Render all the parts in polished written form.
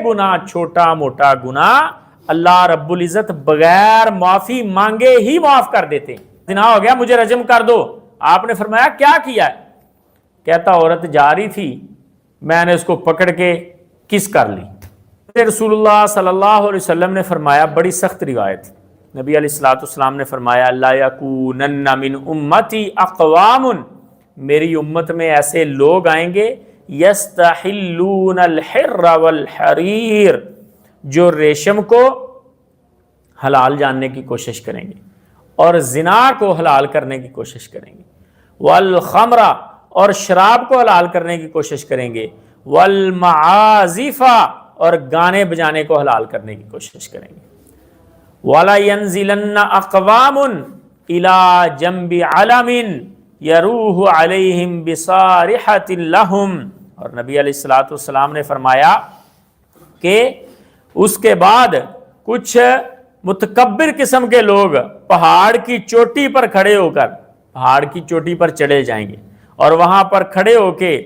گناہ چھوٹا موٹا گناہ اللہ رب العزت بغیر معافی مانگے ہی معاف کر دیتے ہیں. زنا ہو گیا مجھے رجم کر دو. آپ نے فرمایا کیا کیا ہے؟ کہتا عورت جا رہی تھی, میں نے اس کو پکڑ کے کس کر لی. رسول اللہ صلی اللہ علیہ وسلم نے فرمایا, بڑی سخت روایت, نبی علیہ الصلوۃ والسلام نے فرمایا لا یکونن من امتی اقوام, میری امت میں ایسے لوگ آئیں گے یستحلون الحر والحریر, جو ریشم کو حلال جاننے کی کوشش کریں گے اور زنا کو حلال کرنے کی کوشش کریں گے, والخمر, اور شراب کو حلال کرنے کی کوشش کریں گے, والمعازف, اور گانے بجانے کو حلال کرنے کی کوشش کریں گے. وَلَا يَنزِلَنَّ أَقْوَامٌ إِلَى جَنْبِ عَلَمٍ يَرُوحُ عَلَيْهِمْ بِصَارِحَةٍ لَهُمْ, اور نبی علیہ الصلوۃ والسلام نے فرمایا کہ اس کے بعد کچھ متکبر قسم کے لوگ پہاڑ کی چوٹی پر کھڑے ہو کر پہاڑ کی چوٹی پر چڑھے جائیں گے اور وہاں پر کھڑے ہو کے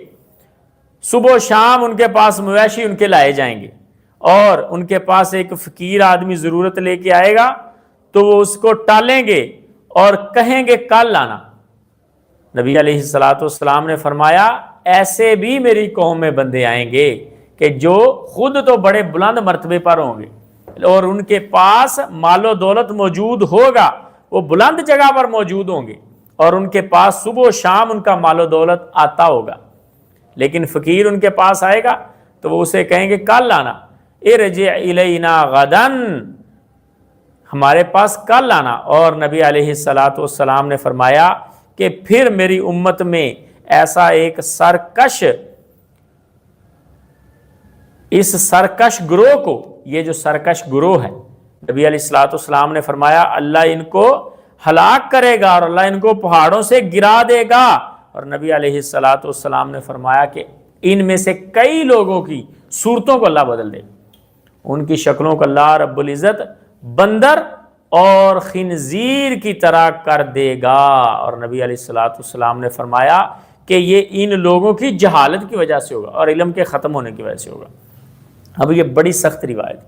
صبح و شام ان کے پاس مویشی ان کے لائے جائیں گے, اور ان کے پاس ایک فقیر آدمی ضرورت لے کے آئے گا تو وہ اس کو ٹالیں گے اور کہیں گے کل لانا. نبی علیہ الصلوۃ والسلام نے فرمایا ایسے بھی میری قوم میں بندے آئیں گے کہ جو خود تو بڑے بلند مرتبے پر ہوں گے اور ان کے پاس مال و دولت موجود ہوگا, وہ بلند جگہ پر موجود ہوں گے اور ان کے پاس صبح و شام ان کا مال و دولت آتا ہوگا, لیکن فقیر ان کے پاس آئے گا تو وہ اسے کہیں گے کل لانا, ارجع الینا غدن, ہمارے پاس کل لانا. اور نبی علیہ الصلوۃ والسلام نے فرمایا کہ پھر میری امت میں ایسا ایک سرکش, اس سرکش گروہ کو, یہ جو سرکش گروہ ہے نبی علیہ الصلوۃ والسلام نے فرمایا اللہ ان کو ہلاک کرے گا اور اللہ ان کو پہاڑوں سے گرا دے گا. اور نبی علیہ الصلوۃ والسلام نے فرمایا کہ ان میں سے کئی لوگوں کی صورتوں کو اللہ بدل دے گا, ان کی شکلوں کو اللہ رب العزت بندر اور خنزیر کی طرح کر دے گا. اور نبی علیہ الصلوۃ والسلام نے فرمایا کہ یہ ان لوگوں کی جہالت کی وجہ سے ہوگا اور علم کے ختم ہونے کی وجہ سے ہوگا. اب یہ بڑی سخت روایت,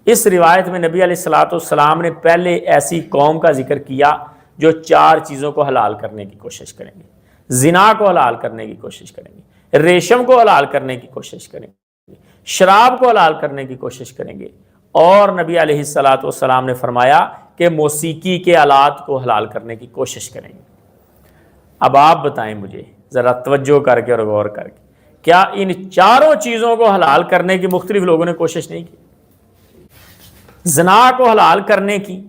اس روایت میں نبی علیہ الصلوۃ والسلام نے پہلے ایسی قوم کا ذکر کیا جو 4 چیزوں کو حلال کرنے کی کوشش کریں گے, زنا کو حلال کرنے کی کوشش کریں گے, ریشم کو حلال کرنے کی کوشش کریں گے, شراب کو حلال کرنے کی کوشش کریں گے, اور نبی علیہ الصلوۃ والسلام نے فرمایا کہ موسیقی کے آلات کو حلال کرنے کی کوشش کریں گے. اب آپ بتائیں مجھے ذرا توجہ کر کے اور غور کر کے, کیا ان 4 چیزوں کو حلال کرنے کی مختلف لوگوں نے کوشش نہیں کی؟ زنا کو حلال کرنے کی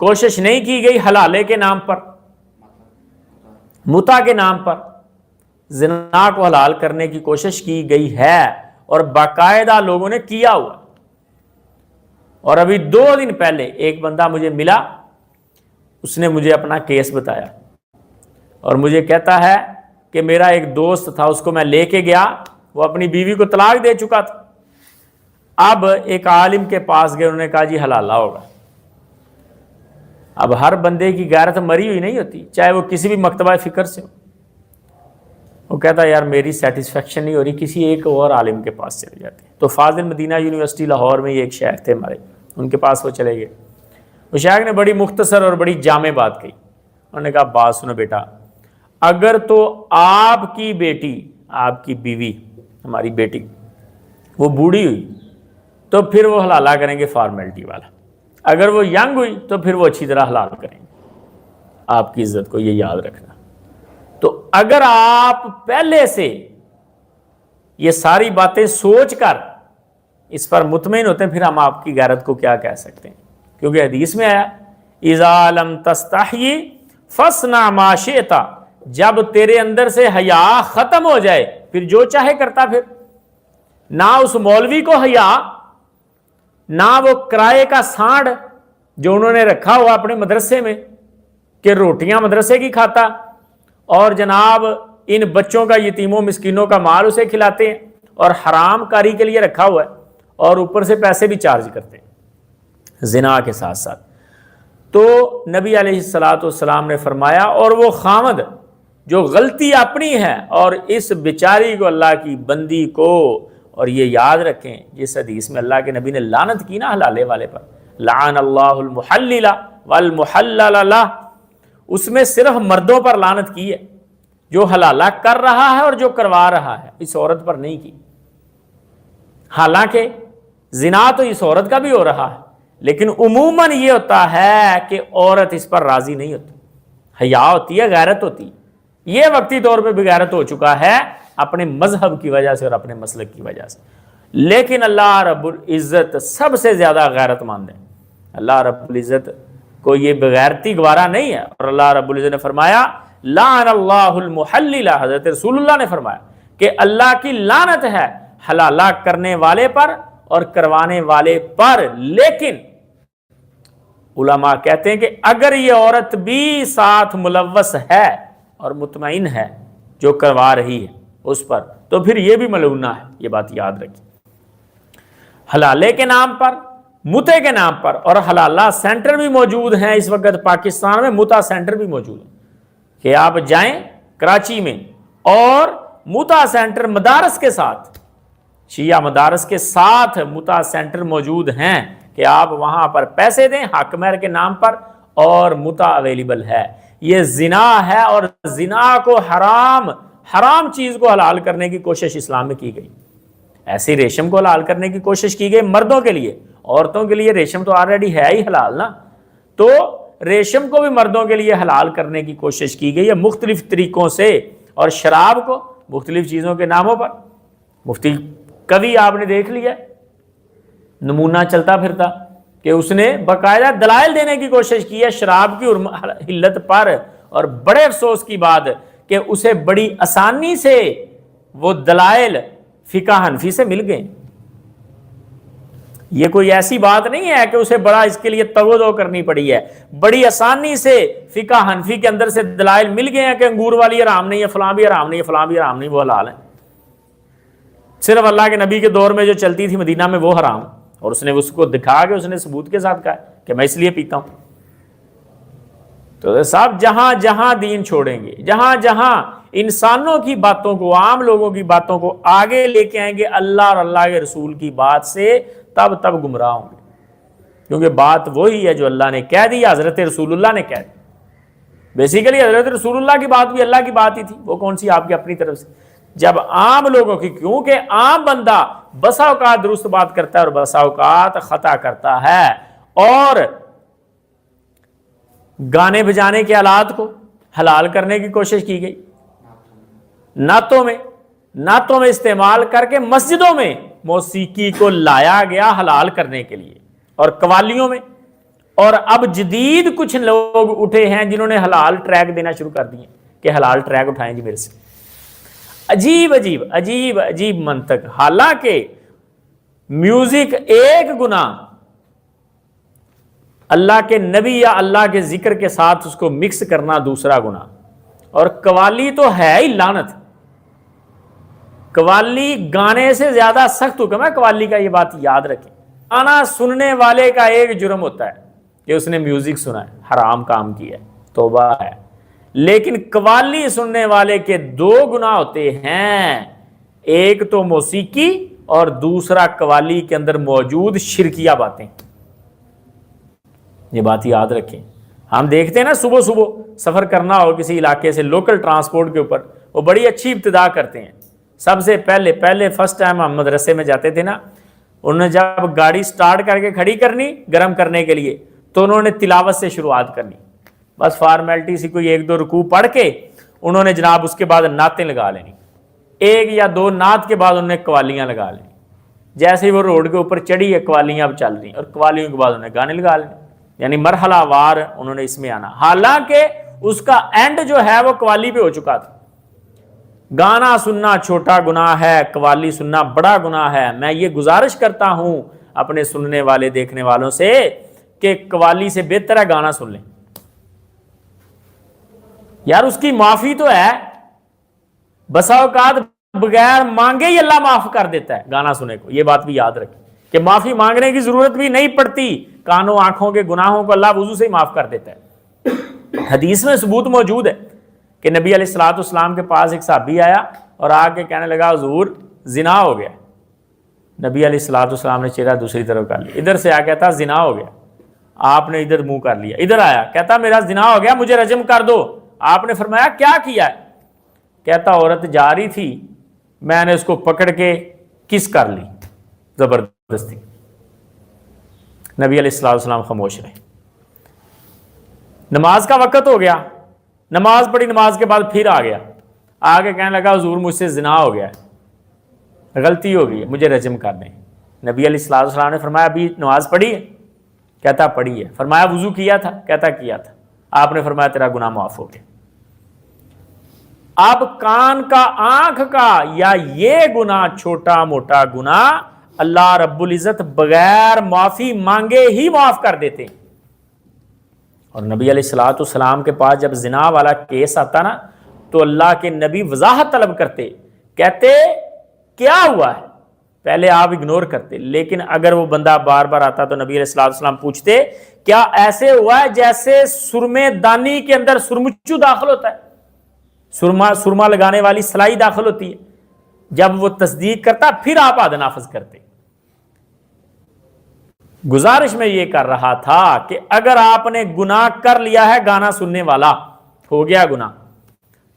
کوشش نہیں کی گئی حلالے کے نام پر, متع کے نام پر. زنا کو حلال کرنے کی کوشش کی گئی ہے اور باقاعدہ لوگوں نے کیا ہوا. اور ابھی 2 دن پہلے ایک بندہ مجھے ملا, اس نے مجھے اپنا کیس بتایا اور مجھے کہتا ہے کہ میرا ایک دوست تھا, اس کو میں لے کے گیا, وہ اپنی بیوی کو طلاق دے چکا تھا. اب ایک عالم کے پاس گئے, انہوں نے کہا جی حلالہ ہوگا. اب ہر بندے کی غیرت مری ہوئی نہیں ہوتی, چاہے وہ کسی بھی مکتبہ فکر سے ہو. وہ کہتا ہے یار میری سیٹسفیکشن نہیں ہو رہی, کسی ایک اور عالم کے پاس چلے جاتے ہیں. تو فاضل مدینہ یونیورسٹی لاہور میں یہ ایک شیخ تھے ہمارے, ان کے پاس وہ چلے گئے. وہ شیخ نے بڑی مختصر اور بڑی جامع بات کہی. انہوں نے کہا بات سنو بیٹا, اگر تو آپ کی بیٹی, آپ کی بیوی, ہماری بیٹی وہ بوڑھی ہوئی تو پھر وہ حلالہ کریں گے فارمیلٹی والا, اگر وہ ینگ ہوئی تو پھر وہ اچھی طرح حلال کریں گے. آپ کی عزت کو یہ یاد رکھنا. تو اگر آپ پہلے سے یہ ساری باتیں سوچ کر اس پر مطمئن ہوتے ہیں, پھر ہم آپ کی غیرت کو کیا کہہ سکتے ہیں؟ کیونکہ حدیث میں آیا اذا لم تستحی فاصنع ما شئت, جب تیرے اندر سے حیا ختم ہو جائے پھر جو چاہے کرتا. پھر نہ اس مولوی کو حیا, نہ وہ کرائے کا سانڈ جو انہوں نے رکھا ہوا اپنے مدرسے میں کہ روٹیاں مدرسے کی کھاتا, اور جناب ان بچوں کا, یتیموں مسکینوں کا مال اسے کھلاتے ہیں اور حرام کاری کے لیے رکھا ہوا ہے, اور اوپر سے پیسے بھی چارج کرتے ہیں زنا کے ساتھ ساتھ. تو نبی علیہ الصلوۃ والسلام نے فرمایا, اور وہ خامد جو غلطی اپنی ہے اور اس بیچاری کو, اللہ کی بندی کو اور یہ یاد رکھیں جس حدیث میں اللہ کے نبی نے لعنت کی نا حلالے والے پر، لعن اللہ المحلل والمحلل لہ، اس میں صرف مردوں پر لعنت کی ہے، جو حلالہ کر رہا ہے اور جو کروا رہا ہے، اس عورت پر نہیں کی۔ حالانکہ زنا تو اس عورت کا بھی ہو رہا ہے، لیکن عموماً یہ ہوتا ہے کہ عورت اس پر راضی نہیں ہوتی، حیا ہوتی ہے، غیرت ہوتی ہے۔ یہ وقتی طور پہ بغیرت ہو چکا ہے اپنے مذہب کی وجہ سے اور اپنے مسلک کی وجہ سے، لیکن اللہ رب العزت سب سے زیادہ غیرت مند ہے۔ اللہ رب العزت کو یہ بغیرتی گوارا نہیں ہے، اور اللہ رب العزت نے فرمایا لعن اللہ المحلل، حضرت رسول اللہ نے فرمایا کہ اللہ کی لعنت ہے حلالہ کرنے والے پر اور کروانے والے پر۔ لیکن علماء کہتے ہیں کہ اگر یہ عورت بھی ساتھ ملوث ہے اور مطمئن ہے جو کروا رہی ہے اس پر، تو پھر یہ بھی ملعونہ ہے۔ یہ بات یاد رکھیں، حلالے کے نام پر، متے کے نام پر، اور حلالہ سینٹر بھی موجود ہیں اس وقت پاکستان میں، متا سینٹر بھی موجود ہیں کہ آپ جائیں کراچی میں، اور متا سینٹر مدارس کے ساتھ، شیعہ مدارس کے ساتھ متا سینٹر موجود ہیں کہ آپ وہاں پر پیسے دیں حق مہر کے نام پر، اور متا اویلیبل ہے۔ یہ زنا ہے، اور زنا کو حرام چیز کو حلال کرنے کی کوشش اسلام میں کی گئی۔ ایسی ریشم کو حلال کرنے کی کوشش کی گئی مردوں کے لیے، عورتوں کے لیے ریشم تو آلریڈی ہے ہی حلال نا، تو ریشم کو بھی مردوں کے لیے حلال کرنے کی کوشش کی گئی ہے مختلف طریقوں سے، اور شراب کو مختلف چیزوں کے ناموں پر۔ مفتی کبھی آپ نے دیکھ لیا نمونہ چلتا پھرتا کہ اس نے باقاعدہ دلائل دینے کی کوشش کی ہے شراب کی حلت پر، اور بڑے افسوس کی بات کہ اسے بڑی آسانی سے وہ دلائل فقہ حنفی سے مل گئے۔ یہ کوئی ایسی بات نہیں ہے کہ اسے بڑا اس کے لیے تودو کرنی پڑی ہے، بڑی آسانی سے فقہ حنفی کے اندر سے دلائل مل گئے ہیں کہ انگور والی حرام نہیں ہے، فلاں بھی حرام نہیں ہے، فلاں بھی حرام نہیں، وہ حلال ہے۔ صرف اللہ کے نبی کے دور میں جو چلتی تھی مدینہ میں وہ حرام، اور اس نے اس کو دکھا کے اس نے ثبوت کے ساتھ کہا کہ میں اس لیے پیتا ہوں۔ تو صاحب جہاں جہاں دین چھوڑیں گے، جہاں جہاں انسانوں کی باتوں کو، عام لوگوں کی باتوں کو آگے لے کے آئیں گے اللہ اور اللہ کے رسول کی بات سے، تب گمراہ ہوں گے، کیونکہ بات وہی ہے جو اللہ نے کہہ دی، حضرت رسول اللہ نے کہہ دی۔ بیسیکلی حضرت رسول اللہ کی بات بھی اللہ کی بات ہی تھی، وہ کون سی آپ کی اپنی طرف سے؟ جب عام لوگوں کی، کیونکہ عام بندہ بسا اوقات درست بات کرتا ہے اور بسا اوقات خطا کرتا ہے، اور گانے بجانے کے آلات کو حلال کرنے کی کوشش کی گئی، نعتوں میں استعمال کر کے مسجدوں میں موسیقی کو لایا گیا حلال کرنے کے لیے، اور قوالیوں میں، اور اب جدید کچھ لوگ اٹھے ہیں جنہوں نے حلال ٹریک دینا شروع کر دیے کہ حلال ٹریک اٹھائیں جی میرے سے۔ عجیب منطق، حالانکہ میوزک ایک گناہ، اللہ کے نبی یا اللہ کے ذکر کے ساتھ اس کو مکس کرنا دوسرا گناہ، اور قوالی تو ہے ہی لعنت۔ قوالی گانے سے زیادہ سخت حکم ہے قوالی کا، یہ بات یاد رکھیں۔ گانا سننے والے کا ایک جرم ہوتا ہے کہ اس نے میوزک سنا ہے، حرام کام کیا ہے، توبہ ہے، لیکن قوالی سننے والے کے دو گناہ ہوتے ہیں، ایک تو موسیقی اور دوسرا قوالی کے اندر موجود شرکیہ باتیں۔ یہ بات یاد رکھیں۔ ہم دیکھتے ہیں نا صبح سفر کرنا ہو کسی علاقے سے لوکل ٹرانسپورٹ کے اوپر، وہ بڑی اچھی ابتدا کرتے ہیں۔ سب سے پہلے فرسٹ ٹائم ہم مدرسے میں جاتے تھے نا، انہوں نے جب گاڑی سٹارٹ کر کے کھڑی کرنی گرم کرنے کے لیے، تو انہوں نے تلاوت سے شروعات کرنی، بس فارمیلٹی سی کوئی ایک دو رکوع پڑھ کے انہوں نے جناب اس کے بعد نعتیں لگا لینی، ایک یا دو نعت کے بعد انہوں نے قوالیاں لگا لینی۔ جیسے ہی وہ روڈ کے اوپر چڑھی ہے قوالیاں اب چل رہی، اور قوالیوں کے بعد انہوں نے گانے لگا لینے، یعنی مرحلہ وار انہوں نے اس میں آنا، حالانکہ اس کا اینڈ جو ہے وہ قوالی پہ ہو چکا تھا۔ گانا سننا چھوٹا گناہ ہے، قوالی سننا بڑا گناہ ہے۔ میں یہ گزارش کرتا ہوں اپنے سننے والے دیکھنے والوں سے کہ قوالی سے بہتر ہے گانا سن لیں، یار اس کی معافی تو ہے، بسا اوقات بغیر مانگے ہی اللہ معاف کر دیتا ہے گانا سنے کو۔ یہ بات بھی یاد رکھیں کہ معافی مانگنے کی ضرورت بھی نہیں پڑتی، کانوں آنکھوں کے گناہوں کو اللہ وضو سے ہی معاف کر دیتا ہے۔ حدیث میں ثبوت موجود ہے کہ نبی علیہ الصلوۃ والسلام کے پاس ایک صحابی آیا اور آ کے کہنے لگا حضور زنا ہو گیا، نبی علیہ الصلوۃ والسلام نے چہرہ دوسری طرف کر لیا، ادھر سے آ کہتا زنا ہو گیا، آپ نے ادھر منہ کر لیا، ادھر آیا کہتا میرا زنا ہو گیا مجھے رجم کر دو، آپ نے فرمایا کیا کیا ہے؟ کہتا عورت جا رہی تھی میں نے اس کو پکڑ کے کس کر لی زبردستی۔ نبی علیہ الصلوۃ والسلام خاموش رہے۔ نماز کا وقت ہو گیا، نماز پڑھی، نماز کے بعد پھر آ گیا، آگے کہنے لگا حضور مجھ سے زنا ہو گیا ہے، غلطی ہو گئی ہے، مجھے رجم کر دیں۔ نبی علیہ الصلوۃ والسلام نے فرمایا ابھی نماز پڑھی ہے؟ کہتا پڑھی ہے۔ فرمایا وضو کیا تھا؟ کہتا کیا تھا۔ آپ نے فرمایا تیرا گناہ معاف ہو گیا۔ اب کان کا، آنکھ کا یا یہ گناہ چھوٹا موٹا گناہ اللہ رب العزت بغیر معافی مانگے ہی معاف کر دیتے ہیں۔ اور نبی علیہ الصلوۃ والسلام کے پاس جب زنا والا کیس آتا نا تو اللہ کے نبی وضاحت طلب کرتے، کہتے کیا ہوا ہے؟ پہلے آپ اگنور کرتے، لیکن اگر وہ بندہ بار بار آتا تو نبی علیہ الصلوۃ والسلام پوچھتے کیا ایسے ہوا ہے جیسے سرمے دانی کے اندر سرمچو داخل ہوتا ہے، سرما لگانے والی سلائی داخل ہوتی ہے، جب وہ تصدیق کرتا پھر آپ عہد نافذ کرتے۔ گزارش میں یہ کر رہا تھا کہ اگر آپ نے گناہ کر لیا ہے، گانا سننے والا ہو گیا گناہ،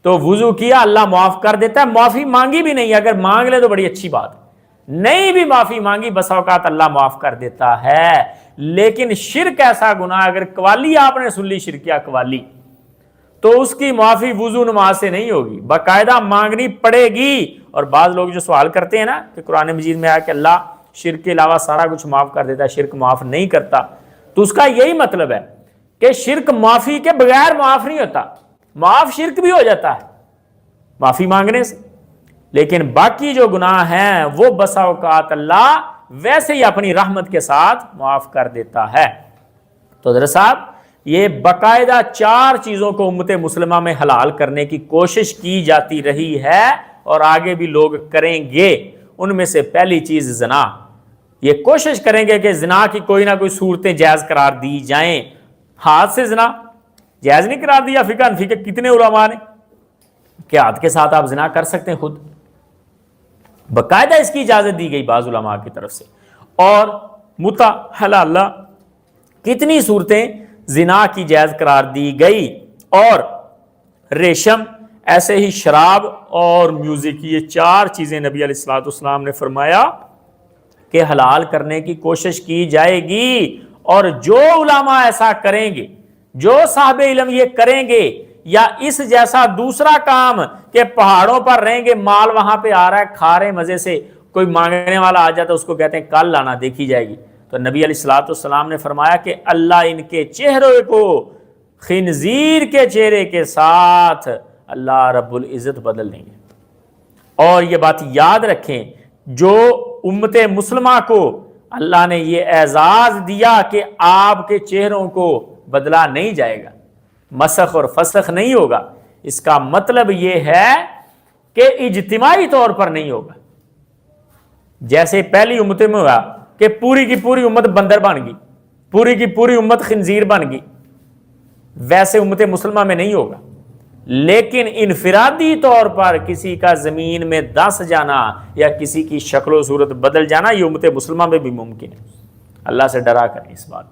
تو وضو کیا اللہ معاف کر دیتا ہے، معافی مانگی بھی نہیں، اگر مانگ لے تو بڑی اچھی بات، نہیں بھی معافی مانگی بس اوقات اللہ معاف کر دیتا ہے۔ لیکن شرک ایسا گناہ، اگر قوالی آپ نے سن لی شرکیہ قوالی، تو اس کی معافی وضو نماز سے نہیں ہوگی، باقاعدہ مانگنی پڑے گی۔ اور بعض لوگ جو سوال کرتے ہیں نا کہ قرآن مجید میں آیا کہ اللہ شرک کے علاوہ سارا کچھ معاف کر دیتا ہے، شرک معاف نہیں کرتا، تو اس کا یہی مطلب ہے کہ شرک معافی کے بغیر معاف نہیں ہوتا، معاف شرک بھی ہو جاتا ہے معافی مانگنے سے، لیکن باقی جو گناہ ہیں وہ بسا اوقات اللہ ویسے ہی اپنی رحمت کے ساتھ معاف کر دیتا ہے۔ تو حضرت صاحب یہ باقاعدہ 4 چیزوں کو امت مسلمہ میں حلال کرنے کی کوشش کی جاتی رہی ہے اور آگے بھی لوگ کریں گے۔ ان میں سے پہلی چیز زنا، یہ کوشش کریں گے کہ زنا کی کوئی نہ کوئی صورتیں جائز قرار دی جائیں۔ ہاتھ سے زنا جائز نہیں قرار دیا فقہ حنفی کے کتنے علماء نے کہ ہاتھ کے ساتھ آپ زنا کر سکتے ہیں، خود باقاعدہ اس کی اجازت دی گئی بعض علماء کی طرف سے۔ اور متع حلال کتنی صورتیں زنا کی جائز قرار دی گئی، اور ریشم، ایسے ہی شراب اور میوزک، یہ 4 چیزیں نبی علیہ الصلوۃ والسلام نے فرمایا کہ حلال کرنے کی کوشش کی جائے گی۔ اور جو علماء ایسا کریں گے، جو صاحب علم یہ کریں گے، یا اس جیسا دوسرا کام کہ پہاڑوں پر رہیں گے، مال وہاں پہ آ رہا ہے، کھا رہے مزے سے، کوئی مانگنے والا آ جاتا ہے اس کو کہتے ہیں کل لانا دیکھی جائے گی، تو نبی علیہ الصلوۃ والسلام نے فرمایا کہ اللہ ان کے چہرے کو خنزیر کے چہرے کے ساتھ اللہ رب العزت بدل دیں گے۔ اور یہ بات یاد رکھیں، جو امت مسلمہ کو اللہ نے یہ اعزاز دیا کہ آپ کے چہروں کو بدلا نہیں جائے گا، مسخ اور فسخ نہیں ہوگا، اس کا مطلب یہ ہے کہ اجتماعی طور پر نہیں ہوگا۔ جیسے پہلی امت میں ہوا کہ پوری کی پوری امت بندر بن گئی، پوری کی پوری امت خنزیر بن گئی، ویسے امت مسلمہ میں نہیں ہوگا۔ لیکن انفرادی طور پر کسی کا زمین میں دس جانا یا کسی کی شکل و صورت بدل جانا، یہ امت مسلمہ میں بھی ممکن ہے۔ اللہ سے ڈرا کریں اس بات